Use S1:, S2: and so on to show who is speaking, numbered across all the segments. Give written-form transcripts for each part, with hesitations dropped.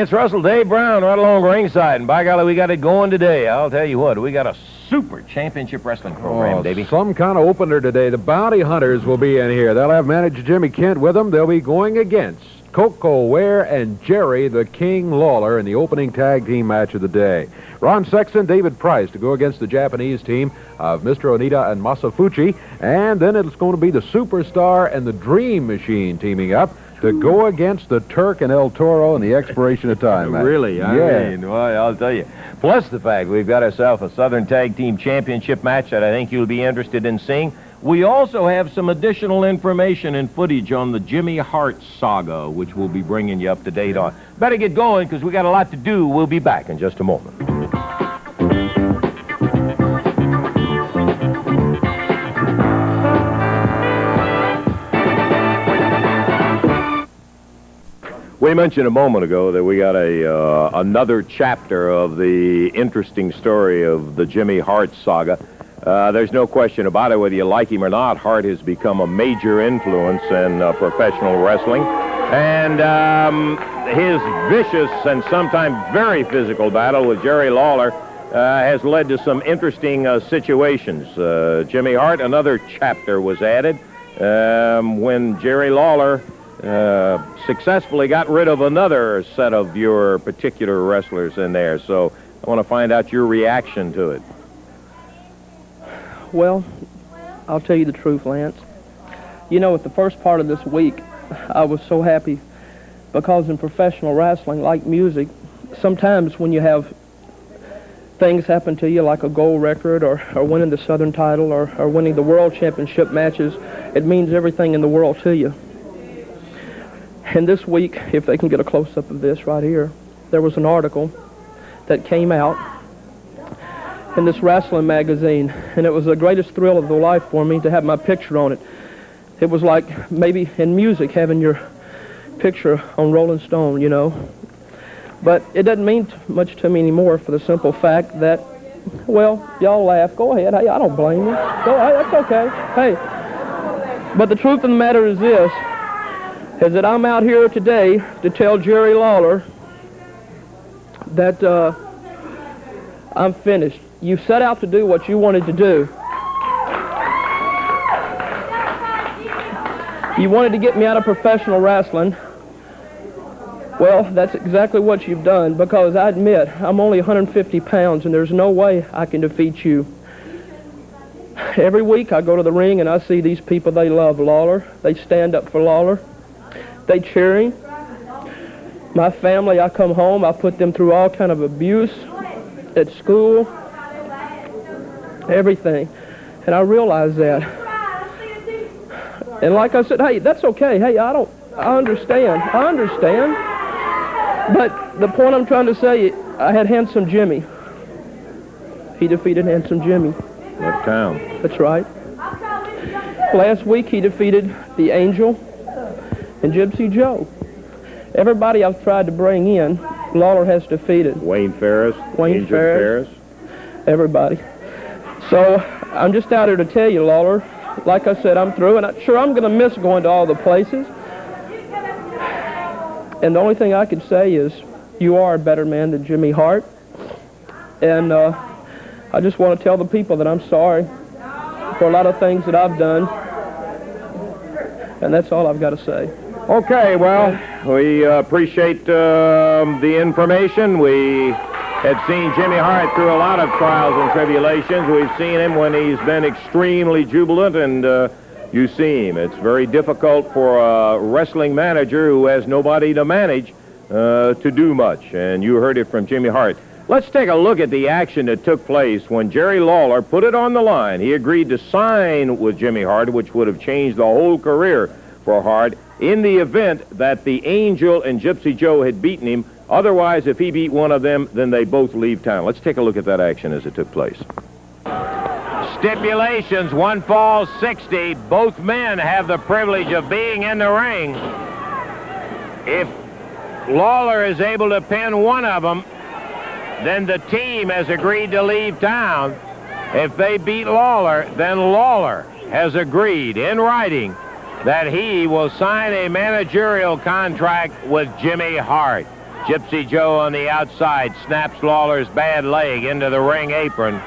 S1: Lance Russell, Dave Brown, right along ringside. And by golly, we got it going today. I'll tell you what, we got a super championship wrestling program, Davey.
S2: Some kind of opener today. The Bounty Hunters will be in here. They'll have manager Jimmy Kent with them. They'll be going against Koko, Ware, and Jerry the King Lawler in the opening tag team match of the day. Ron Sexton, David Price to go against the Japanese team of Mr. Onita and Masa Fuchi. And then it's going to be the Superstar and the Dream Machine teaming up to go against the Turk and El Toro in the expiration of time match.
S1: Really? I mean, well, I'll tell you. Plus the fact we've got ourselves a Southern Tag Team Championship match that I think you'll be interested in seeing. We also have some additional information and footage on the Jimmy Hart saga, which we'll be bringing you up to date on. Better get going because we got a lot to do. We'll be back in just a moment. We mentioned a moment ago that we got another chapter of the interesting story of the Jimmy Hart saga. There's no question about it, whether you like him or not. Hart has become a major influence in professional wrestling. And his vicious and sometimes very physical battle with Jerry Lawler has led to some interesting situations. Jimmy Hart, another chapter was added when Jerry Lawler successfully got rid of another set of your particular wrestlers in there. So I want to find out your reaction to it.
S3: Well, I'll tell you the truth, Lance. You know, at the first part of this week, I was so happy because in professional wrestling, like music, sometimes when you have things happen to you like a gold record or winning the Southern title or winning the World Championship matches, it means everything in the world to you. And this week, if they can get a close-up of this right here, there was an article that came out in this wrestling magazine, and it was the greatest thrill of the life for me to have my picture on it. It was like maybe in music having your picture on Rolling Stone, you know. But it doesn't mean much to me anymore for the simple fact that, well, y'all laugh. Go ahead. Hey, I don't blame you. Go ahead. That's okay. Hey. But the truth of the matter is this, is that I'm out here today to tell Jerry Lawler that I'm finished. You set out to do what you wanted to do. You wanted to get me out of professional wrestling. Well, that's exactly what you've done, because I admit I'm only 150 pounds and there's no way I can defeat you. Every week I go to the ring and I see these people, they love Lawler. They stand up for Lawler. They cheer him. My family, I come home, I put them through all kind of abuse at school, everything. And I realize that. And like I said, hey, that's okay. Hey, I understand. I understand. But the point I'm trying to say, I had Handsome Jimmy. He defeated Handsome Jimmy.
S1: Left town.
S3: That's right. Last week he defeated the Angel and Gypsy Joe. Everybody I've tried to bring in, Lawler has defeated.
S1: Wayne Ferris.
S3: Wayne Ferris. Everybody. So I'm just out here to tell you, Lawler, like I said, I'm through, and I'm going to miss going to all the places. And the only thing I can say is you are a better man than Jimmy Hart. And I just want to tell the people that I'm sorry for a lot of things that I've done. And that's all I've got to say.
S1: Okay, well, we appreciate the information. We had seen Jimmy Hart through a lot of trials and tribulations. We've seen him when he's been extremely jubilant, and you see him. It's very difficult for a wrestling manager who has nobody to manage to do much, and you heard it from Jimmy Hart. Let's take a look at the action that took place when Jerry Lawler put it on the line. He agreed to sign with Jimmy Hart, which would have changed the whole career for Hart, in the event that the Angel and Gypsy Joe had beaten him. Otherwise, if he beat one of them, then they both leave town. Let's take a look at that action as it took place. Stipulations, 1 fall, 60. Both men have the privilege of being in the ring. If Lawler is able to pin one of them, then the team has agreed to leave town. If they beat Lawler, then Lawler has agreed in writing that he will sign a managerial contract with Jimmy Hart. Gypsy Joe on the outside snaps Lawler's bad leg into the ring apron.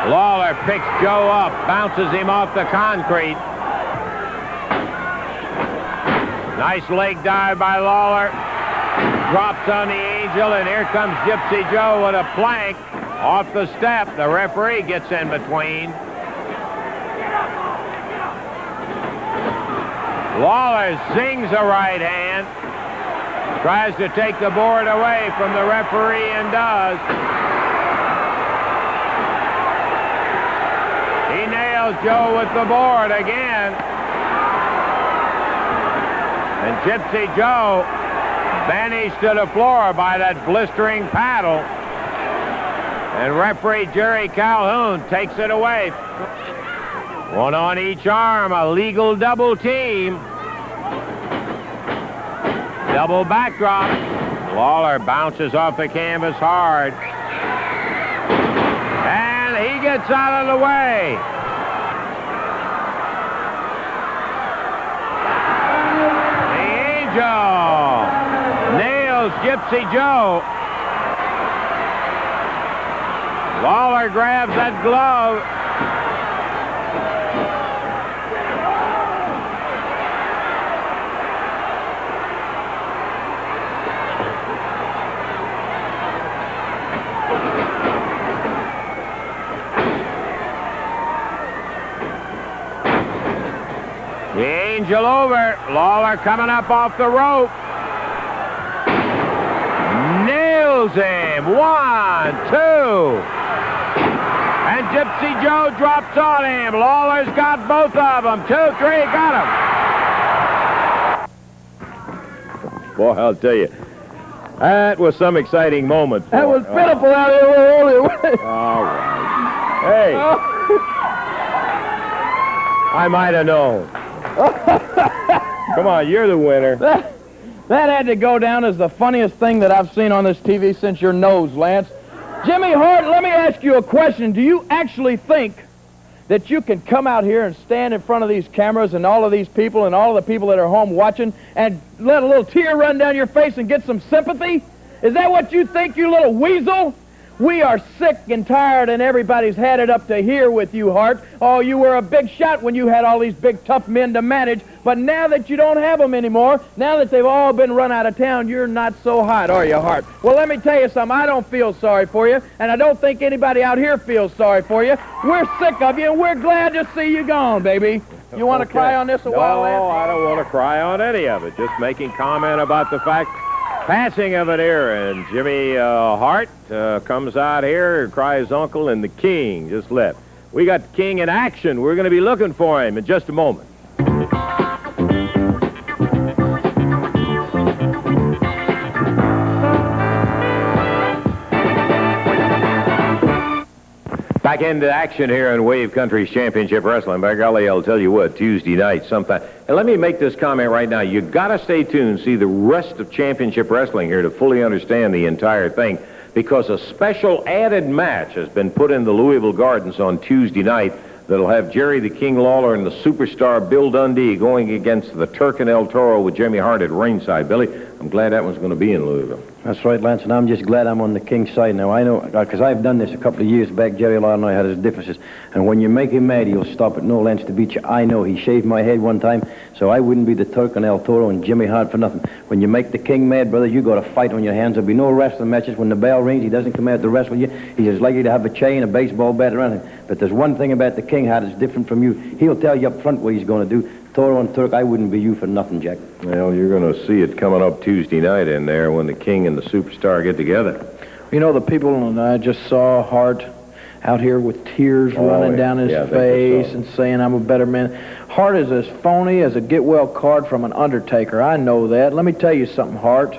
S1: Lawler picks Joe up, bounces him off the concrete. Nice leg dive by Lawler. Drops on the Angel, and here comes Gypsy Joe with a plank off the step. The referee gets in between. Lawler zings a right hand. Tries to take the board away from the referee and does. He nails Joe with the board again. And Gypsy Joe vanished to the floor by that blistering paddle. And referee Jerry Calhoun takes it away. One on each arm, a legal double team. Double backdrop. Lawler bounces off the canvas hard. And he gets out of the way. The Angel nails Gypsy Joe. Lawler grabs that glove. The Angel over. Lawler coming up off the rope. Nails him. 1, 2. And Gypsy Joe drops on him. Lawler's got both of them. 2, 3, got him. Boy, I'll tell you, that was some exciting moment.
S3: That was pitiful out here.
S1: All right. Hey. I might have known. Come on, you're the winner.
S3: That had to go down as the funniest thing that I've seen on this TV since your nose, Lance. Jimmy Hart, let me ask you a question. Do you actually think that you can come out here and stand in front of these cameras and all of these people and all of the people that are home watching and let a little tear run down your face and get some sympathy? Is that what you think, you little weasel? We are sick and tired, and everybody's had it up to here with you, Hart. Oh, you were a big shot when you had all these big, tough men to manage, but now that you don't have them anymore, now that they've all been run out of town, you're not so hot, are you, Hart? Well, let me tell you something. I don't feel sorry for you, and I don't think anybody out here feels sorry for you. We're sick of you, and we're glad to see you gone, baby. You want to cry on this a while, Lance?
S1: No, I don't want to cry on any of it. Just making comment about the fact passing of an era, and Jimmy Hart comes out here, cries uncle, and the King just left. We got the King in action. We're going to be looking for him in just a moment. Back into action here in Wave Country's Championship Wrestling. By golly, I'll tell you what, Tuesday night sometime. And let me make this comment right now. You got to stay tuned, see the rest of Championship Wrestling here to fully understand the entire thing, because a special added match has been put in the Louisville Gardens on Tuesday night that'll have Jerry the King Lawler and the superstar Bill Dundee going against the Turk and El Toro with Jimmy Hart at ringside. Billy, I'm glad that one's going to be in Louisville.
S4: That's right, Lance, and I'm just glad I'm on the King's side now. I know, because I've done this a couple of years back. Jerry Lawler and I had his differences, and when you make him mad, he'll stop at no lengths to beat you. I know. He shaved my head one time, so I wouldn't be the Turk and El Toro and Jimmy Hart for nothing. When you make the King mad, brother, you got a fight on your hands. There'll be no wrestling matches. When the bell rings, he doesn't come out to wrestle you. He's as likely to have a chain, a baseball bat, or anything. But there's one thing about the King, Hart, is different from you. He'll tell you up front what he's going to do. Toro and Turk, I wouldn't be you for nothing, Jack.
S1: Well, you're going to see it coming up Tuesday night in there when the King and the superstar get together.
S5: You know, the people, and I just saw Hart out here with tears running down his face and saying, I'm a better man. Hart is as phony as a get-well card from an undertaker. I know that. Let me tell you something, Hart.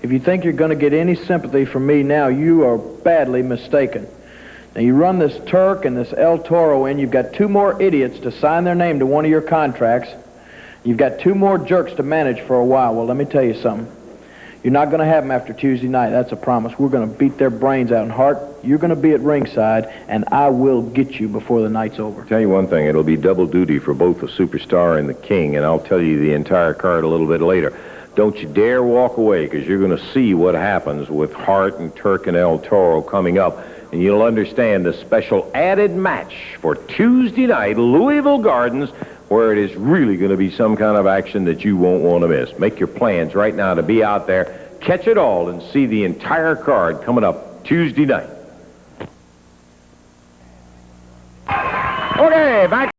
S5: If you think you're going to get any sympathy from me now, you are badly mistaken. Now, you run this Turk and this El Toro in. You've got 2 more idiots to sign their name to one of your contracts. You've got 2 more jerks to manage for a while. Well, let me tell you something. You're not going to have them after Tuesday night. That's a promise. We're going to beat their brains out. And, Hart, you're going to be at ringside, and I will get you before the night's over.
S1: Tell you one thing. It'll be double duty for both the superstar and the King, and I'll tell you the entire card a little bit later. don't you dare walk away, because you're going to see what happens with Hart and Turk and El Toro coming up, and you'll understand the special added match for Tuesday night, Louisville Gardens, where it is really going to be some kind of action that you won't want to miss. Make your plans right now to be out there, catch it all, and see the entire card coming up Tuesday night. Okay, back.